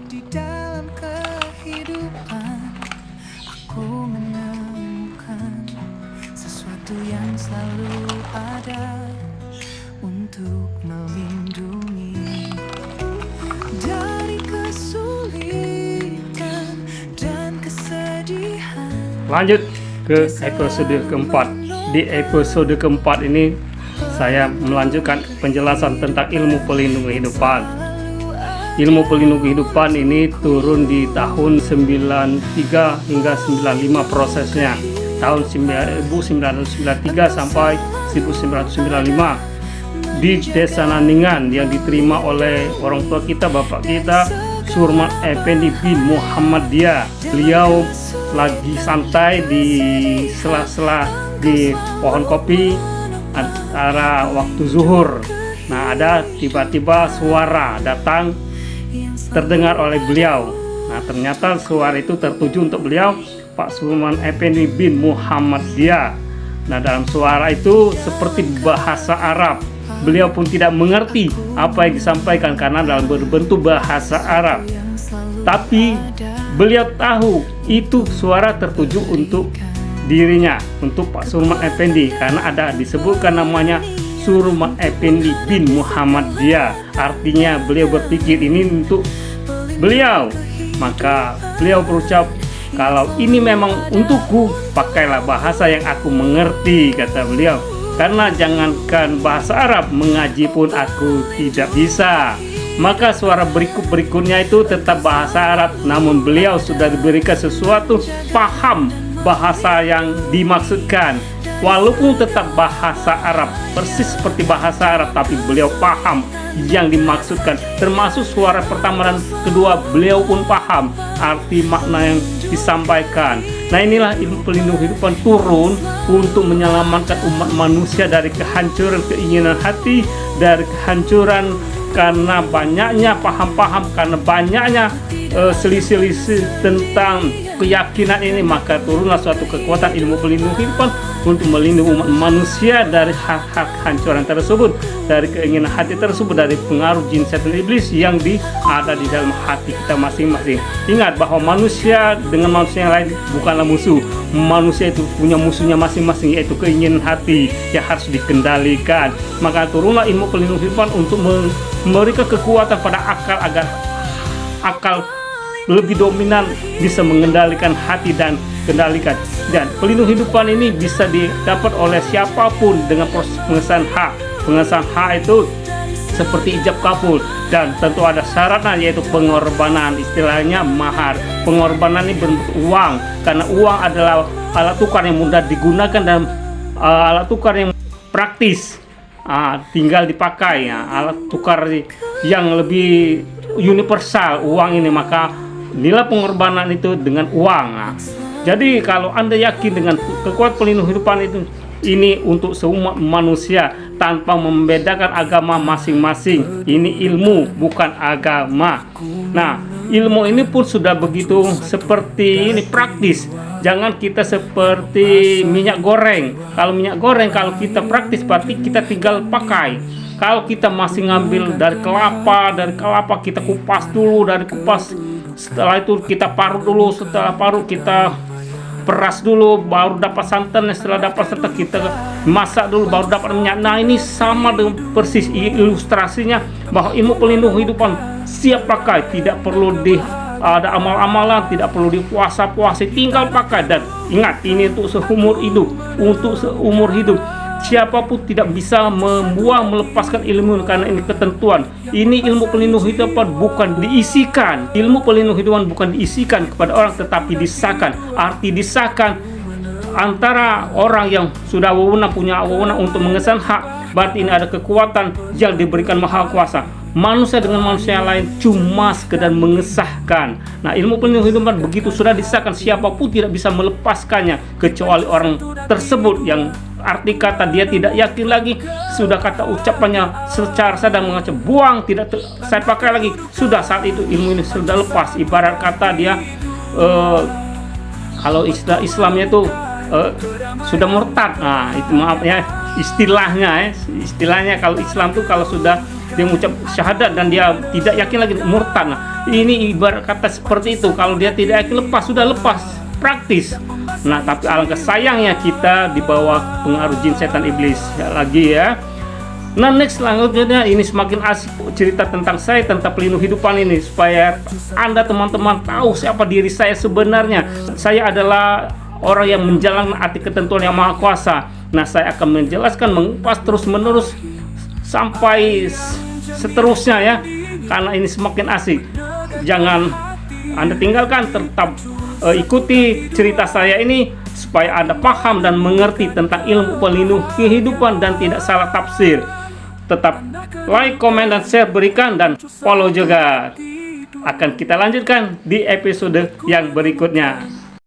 Di dalam kehidupan aku menemukan sesuatu yang selalu ada untuk melindungi dari kesulitan dan kesedihan. Lanjut ke episode keempat. Di episode keempat ini saya melanjutkan penjelasan tentang ilmu pelindung kehidupan. Ilmu pelindung kehidupan ini turun di tahun 93 hingga 95 prosesnya. Tahun 1993 sampai 1995 di Desa Naningan yang diterima oleh orang tua kita, bapak kita Surman Effendi bin Muhammadiyah. Beliau lagi santai di sela-sela di pohon kopi antara waktu zuhur. Nah, ada tiba-tiba suara datang terdengar oleh beliau. Nah, ternyata suara itu tertuju untuk beliau, Pak Surman Effendi bin Muhammadiyah. Nah, dalam suara itu seperti bahasa Arab. Beliau pun tidak mengerti apa yang disampaikan karena dalam berbentuk bahasa Arab. Tapi beliau tahu itu suara tertuju untuk dirinya, untuk Pak Surman Effendi, karena ada disebutkan namanya Surman Effendi bin Muhammadiyah. Artinya beliau berpikir ini untuk beliau. Maka beliau berucap, kalau ini memang untukku, pakailah bahasa yang aku mengerti, kata beliau. Karena jangankan bahasa Arab, mengaji pun aku tidak bisa. Maka suara berikutnya itu tetap bahasa Arab, namun beliau sudah diberikan sesuatu paham bahasa yang dimaksudkan. Walaupun tetap bahasa Arab, persis seperti bahasa Arab, tapi beliau paham yang dimaksudkan. Termasuk suara pertama dan kedua, beliau pun paham arti makna yang disampaikan. Nah, inilah ilmu pelindung kehidupan turun untuk menyelamatkan umat manusia dari kehancuran keinginan hati, dari kehancuran karena banyaknya paham-paham, karena banyaknya selisih-selisih tentang keyakinan ini. Maka turunlah suatu kekuatan ilmu pelindung kehidupan untuk melindungi umat manusia dari hak-hak hancuran tersebut, dari keinginan hati tersebut, dari pengaruh jin, setan, iblis yang ada di dalam hati kita masing-masing. Ingat bahwa manusia dengan manusia yang lain bukanlah musuh. Manusia itu punya musuhnya masing-masing, yaitu keinginan hati yang harus dikendalikan. Maka turunlah ilmu pelindung kehidupan untuk memberikan kekuatan pada akal agar akal lebih dominan, bisa mengendalikan hati dan kendalikan. Dan pelindung kehidupan ini bisa didapat oleh siapapun dengan proses pengesahan hak. Pengesahan hak itu seperti ijab kabul, dan tentu ada syaratnya, yaitu pengorbanan, istilahnya mahar. Pengorbanan ini berbentuk uang, karena uang adalah alat tukar yang mudah digunakan dan alat tukar yang praktis, tinggal dipakai. Alat tukar yang lebih universal uang ini, maka nilai pengorbanan itu dengan uang. Jadi kalau Anda yakin dengan kekuatan pelindung kehidupan itu, ini untuk seumat manusia tanpa membedakan agama masing-masing. Ini ilmu, bukan agama. Nah, ilmu ini pun sudah begitu seperti ini praktis. Jangan kita seperti minyak goreng. Kalau minyak goreng, kalau kita praktis berarti kita tinggal pakai. Kalau kita masih ngambil dari kelapa kita kupas dulu, dari kupas, setelah itu kita parut dulu, setelah parut kita peras dulu, baru dapat santan. Setelah dapat santan kita masak dulu, baru dapat minyak. Nah, ini sama dengan persis ilustrasinya bahwa ilmu pelindung kehidupan siap pakai, tidak perlu ada amal-amalan, tidak perlu dipuasa-puasa, tinggal pakai. Dan ingat, ini untuk seumur hidup, untuk seumur hidup. Siapapun tidak bisa membuang, melepaskan ilmu, karena ini ketentuan. Ini ilmu pelindung kehidupan bukan diisikan. Ilmu pelindung kehidupan bukan diisikan kepada orang, tetapi disahkan. Arti disahkan antara orang yang sudah wewenang, punya wewenang untuk mengesan hak. Berarti ini ada kekuatan yang diberikan Maha Kuasa. manusia dengan manusia lain cuma sekedar mengesahkan. Nah, ilmu pelindung kehidupan begitu sudah disahkan, siapapun tidak bisa melepaskannya kecuali orang tersebut yang arti kata dia tidak yakin lagi, sudah kata ucapannya secara sadar mengaca buang, tidak saya pakai lagi, sudah saat itu ilmu ini sudah lepas. Ibarat kata dia kalau istilah Islamnya itu sudah murtad. Nah, itu maaf ya istilahnya kalau Islam tuh kalau sudah dia mengucap syahadat dan dia tidak yakin lagi, murtad. Nah, ini ibarat kata seperti itu. Kalau dia tidak yakin, lepas, sudah lepas, praktis. Nah, tapi alangkah sayangnya kita di bawah pengaruh jin, setan, iblis lagi ya. Nah, next selanjutnya ini semakin asik cerita tentang saya, tentang pelindung kehidupan ini, supaya Anda teman-teman tahu siapa diri saya sebenarnya. Saya adalah orang yang menjalankan arti ketentuan yang maha kuasa. Nah, saya akan menjelaskan, mengupas terus menerus sampai seterusnya ya, karena ini semakin asik. Jangan Anda tinggalkan, tetap ikuti cerita saya ini supaya Anda paham dan mengerti tentang ilmu pelindung kehidupan dan tidak salah tafsir. Tetap like, komen, dan share, berikan, dan follow juga. Akan kita lanjutkan di episode yang berikutnya.